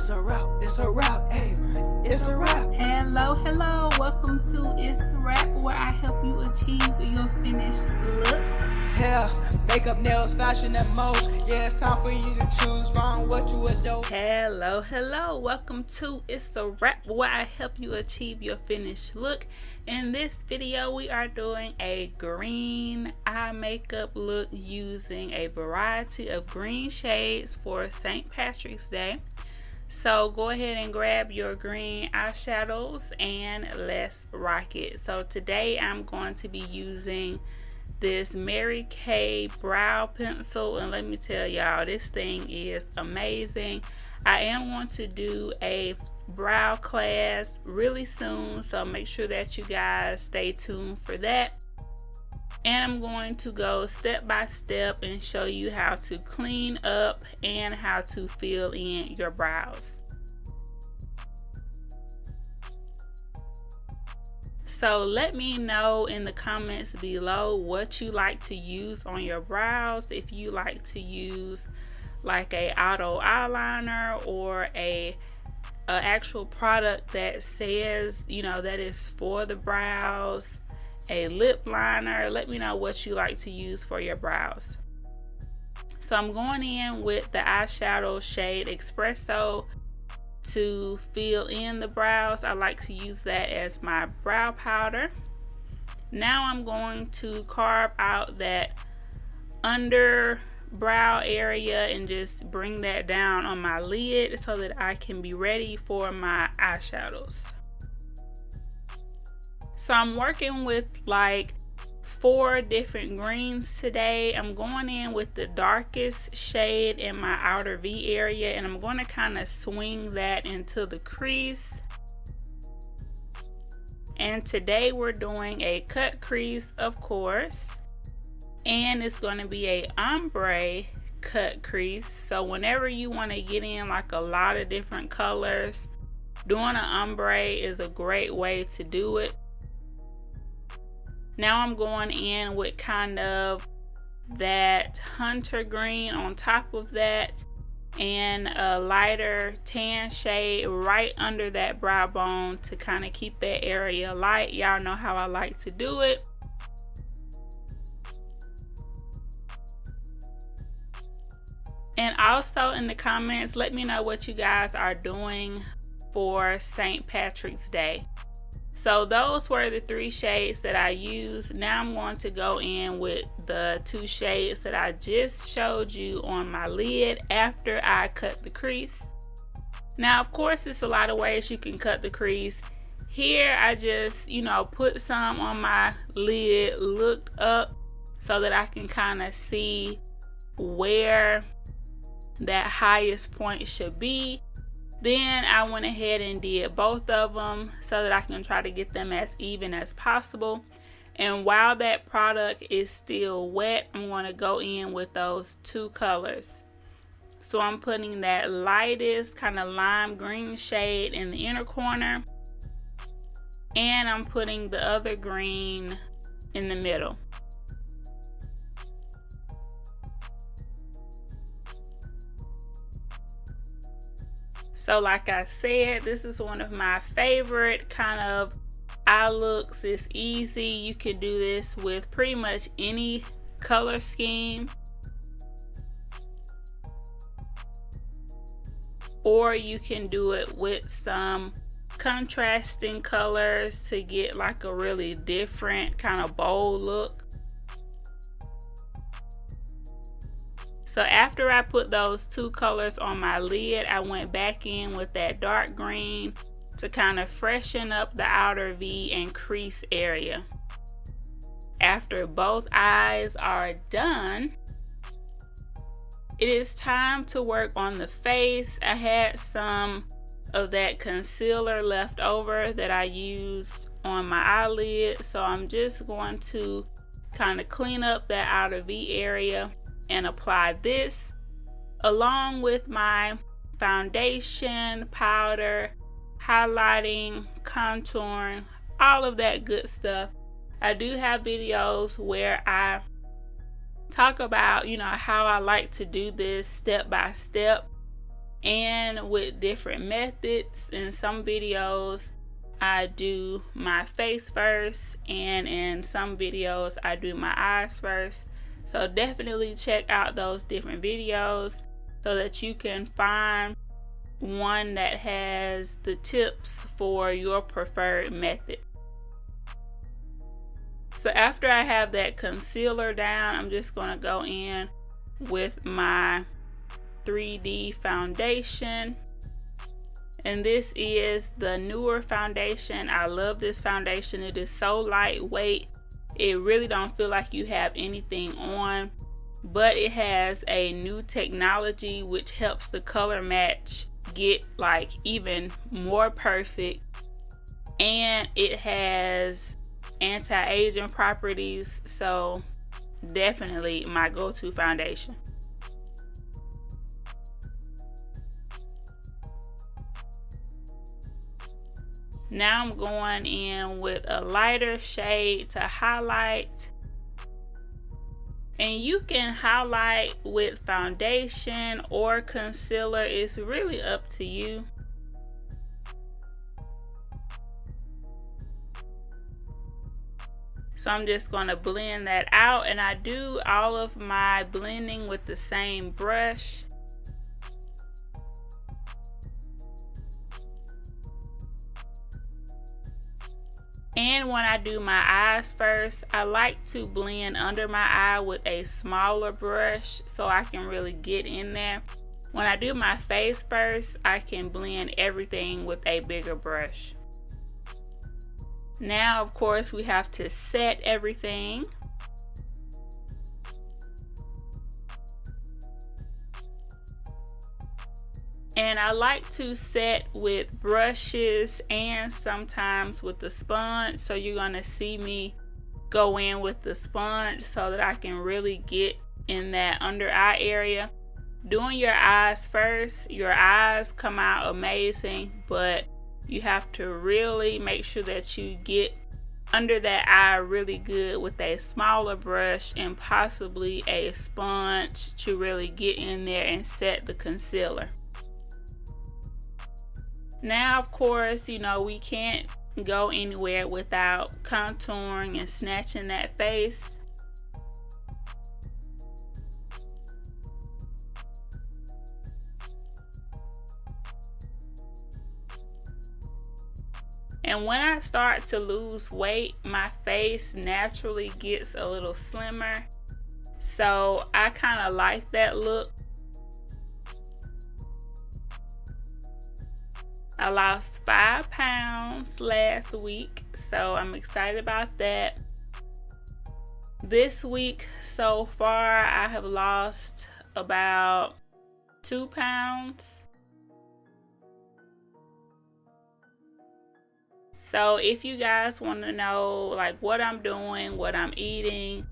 It's a wrap, hey, it's a wrap. Hello, welcome to Itz Sirap, where I help you achieve your finished look. Hair, makeup, nails, fashion, and most. Yeah, it's time for you to choose from what you adore. Hello, welcome to Itz Sirap, where I help you achieve your finished look. In this video, we are doing a green eye makeup look using a variety of green shades for St. Patrick's Day. So go ahead and grab your green eyeshadows and let's rock it. So today I'm going to be using this Mary Kay brow pencil, and let me tell y'all, this thing is amazing. I am going to do a brow class really soon, so make sure that you guys stay tuned for that. And I'm going to go step by step and show you how to clean up and how to fill in your brows. So let me know in the comments below what you like to use on your brows. If you like to use like a auto eyeliner or a actual product that says, you know, that is for the brows, a lip liner. Let me know what you like to use for your brows. So I'm going in with the eyeshadow shade Espresso to fill in the brows. I like to use that as my brow powder. Now I'm going to carve out that under brow area and just bring that down on my lid so that I can be ready for my eyeshadows. So I'm working with like 4 different greens today. I'm going in with the darkest shade in my outer V area, and I'm going to kind of swing that into the crease. And today we're doing a cut crease, of course, and it's going to be a ombre cut crease. So whenever you want to get in like a lot of different colors, doing an ombre is a great way to do it. Now I'm going in with kind of that hunter green on top of that and a lighter tan shade right under that brow bone to kind of keep that area light. Y'all know how I like to do it. And also in the comments, let me know what you guys are doing for St. Patrick's Day. So those were the 3 shades that I used. Now I'm going to go in with the 2 shades that I just showed you on my lid after I cut the crease. Now, of course, there's a lot of ways you can cut the crease. Here, I just, you know, put some on my lid, looked up so that I can kind of see where that highest point should be. Then I went ahead and did both of them so that I can try to get them as even as possible. And while that product is still wet, I'm going to go in with those 2 colors. So I'm putting that lightest kind of lime green shade in the inner corner, and I'm putting the other green in the middle. So like I said, this is one of my favorite kind of eye looks. It's easy. You can do this with pretty much any color scheme. Or you can do it with some contrasting colors to get like a really different kind of bold look. So after I put those 2 colors on my lid, I went back in with that dark green to kind of freshen up the outer V and crease area. After both eyes are done, it is time to work on the face. I had some of that concealer left over that I used on my eyelid, so I'm just going to kind of clean up that outer V area and apply this along with my foundation, powder, highlighting, contouring, all of that good stuff. I do have videos where I talk about, you know, how I like to do this step by step. and with different methods. In some videos I do my face first, and in some videos I do my eyes first. So definitely check out those different videos so that you can find one that has the tips for your preferred method. So after I have that concealer down, I'm just going to go in with my 3D foundation. And this is the newer foundation. I love this foundation. It is so lightweight. It really don't feel like you have anything on, but it has a new technology which helps the color match get like even more perfect, and it has anti-aging properties. So definitely my go-to foundation. Now I'm going in with a lighter shade to highlight. And you can highlight with foundation or concealer. It's really up to you. So I'm just going to blend that out, and I do all of my blending with the same brush. And when I do my eyes first, I like to blend under my eye with a smaller brush so I can really get in there. When I do my face first, I can blend everything with a bigger brush. Now, of course, we have to set everything. And I like to set with brushes and sometimes with the sponge. So you're going to see me go in with the sponge so that I can really get in that under eye area. Doing your eyes first, your eyes come out amazing, but you have to really make sure that you get under that eye really good with a smaller brush and possibly a sponge to really get in there and set the concealer. Now, of course, you know, we can't go anywhere without contouring and snatching that face. And when I start to lose weight, my face naturally gets a little slimmer. So I kind of like that look. I lost 5 pounds last week, so I'm excited about that. This week so far, I have lost about 2 pounds. So if you guys want to know like what I'm doing, what I'm eating,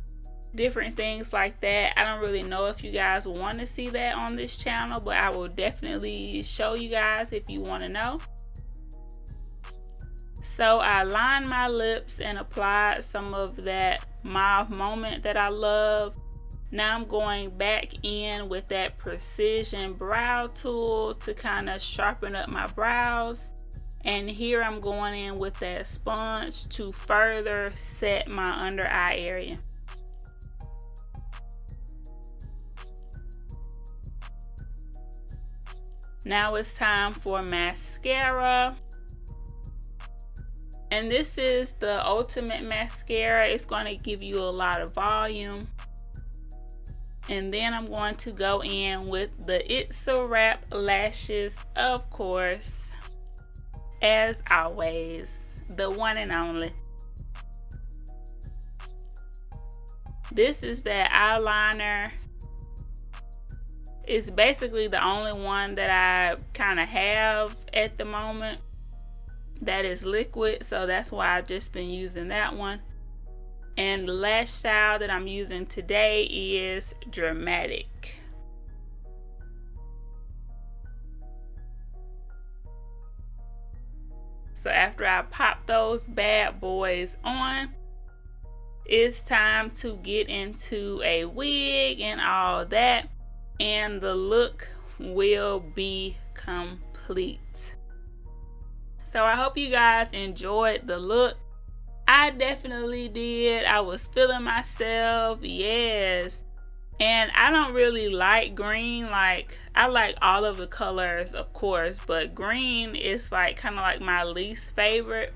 different things like that, I don't really know if you guys want to see that on this channel, but I will definitely show you guys if you want to know. So I lined my lips and applied some of that mauve moment that I love. Now I'm going back in with that precision brow tool to kind of sharpen up my brows. And here I'm going in with that sponge to further set my under eye area. Now it's time for mascara. And this is the ultimate mascara. It's going to give you a lot of volume. And then I'm going to go in with the Itz Sirap lashes, of course. As always, the one and only. This is that eyeliner. It's basically the only one that I kind of have at the moment that is liquid, so that's why I've just been using that one. And the lash style that I'm using today is Dramatic. So after I pop those bad boys on, it's time to get into a wig and all that. And the look will be complete. So I hope you guys enjoyed the look. I definitely did. I was feeling myself, yes. And I don't really like green. Like, I like all of the colors, of course, but green is like kind of like my least favorite.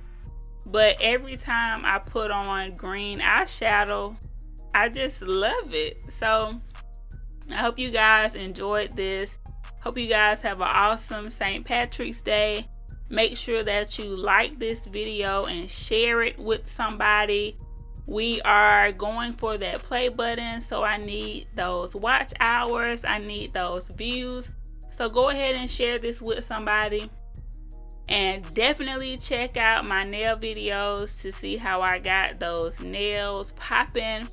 But every time I put on green eyeshadow, I just love it. So I hope you guys enjoyed this. Hope you guys have an awesome St. Patrick's Day. Make sure that you like this video and share it with somebody. We are going for that play button, so I need those watch hours. I need those views. So go ahead and share this with somebody. And definitely check out my nail videos to see how I got those nails popping.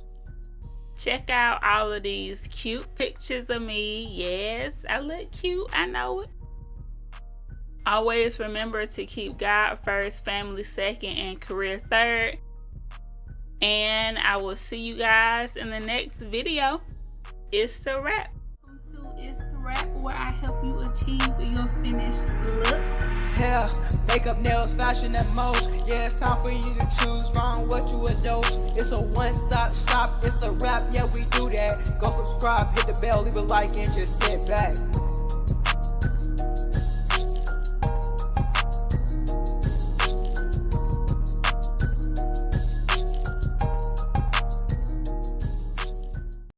Check out all of these cute pictures of me. Yes, I look cute, I know it. Always remember to keep God first, family second, and career third. And I will see you guys in the next video. Itz Sirap. Welcome to Itz Sirap, where I help you achieve your finished look. Hair, makeup, nails, fashion at most. Yeah, it's time for you to choose wrong what you adore. It's a one-stop shop, it's a wrap, yeah, we do that. Go subscribe, hit the bell, leave a like, and just sit back.